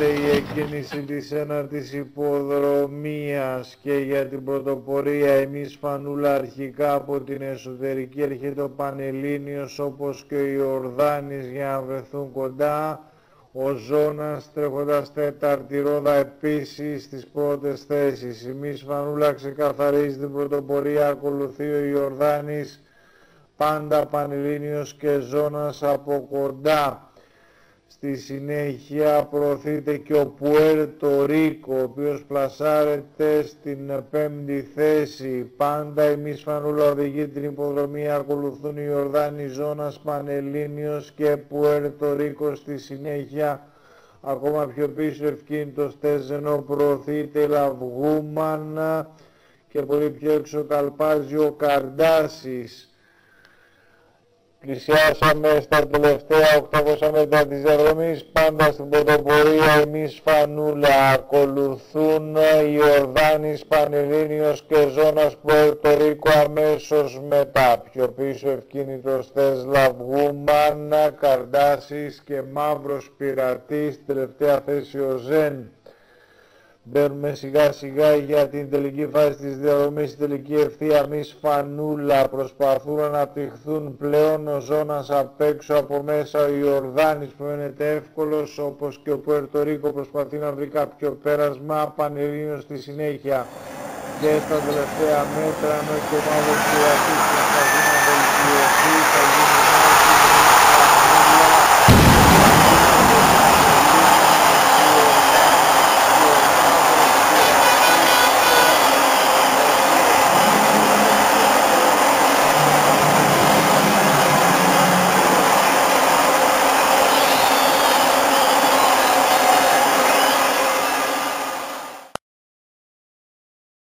προωθείται η εκκίνηση της έναρτης υποδρομίας και για την πρωτοπορία εμείς Φανούλα αρχικά από την εσωτερική έρχεται ο Πανελλήνιος όπως και ο Ιορδάνης για να βρεθούν κοντά. Ο Ζώνας τρέχοντας τέταρτη ρόδα επίσης στις πρώτες θέσεις. Εμείς Φανούλα ξεκαθαρίζει την πρωτοπορία, ακολουθεί ο Ιορδάνης, πάντα Πανελλήνιος και Ζώνας από κοντά. Στη συνέχεια προωθείται και ο Πουέρτο Ρίκο, ο οποίος πλασάρεται στην πέμπτη θέση. Πάντα εμείς Φανούλα οδηγεί την υποδρομία, ακολουθούν οι Ιορδάνη, Ζώνας, Πανελλήνιος και Πουέρτο Ρίκο στη συνέχεια. Ακόμα πιο πίσω ευκίνητος Τέζενο προωθείται Λαυγούμαν και πολύ πιο έξω καλπάζει ο Καρντάσης. Πλησιάσαμε στα τελευταία 800 μέτρα της διαδρομής, πάντα στην πρωτοπορία εμείς Φανούλα. Ακολουθούν Ιορδάνης, Πανελλήνιος και Ζώνας Πουέρτο Ρίκο αμέσως μετά. Πιο πίσω ευκίνητος Τέσλα Βγούμαν, Καρντάσης και Μαύρος Πειρατής, τελευταία θέση ο Ζεν. Μπαίνουμε σιγά σιγά για την τελική φάση της διαδρομής, την τελική ευθεία. Εμείς Φανούλα προσπαθούν να αναπτυχθούν πλέον, ο Ζώνας απ' έξω, από μέσα ο Ιορδάνης που φαίνεται εύκολος, όπως και ο Πουέρτο Ρίκο προσπαθεί να βρει κάποιο πέρασμα, Πανελλήνιος στη συνέχεια. Και στα τελευταία μέτρα με το Μαύρος Πειρατής προσπαθεί να βελτιωθεί, θα γίνει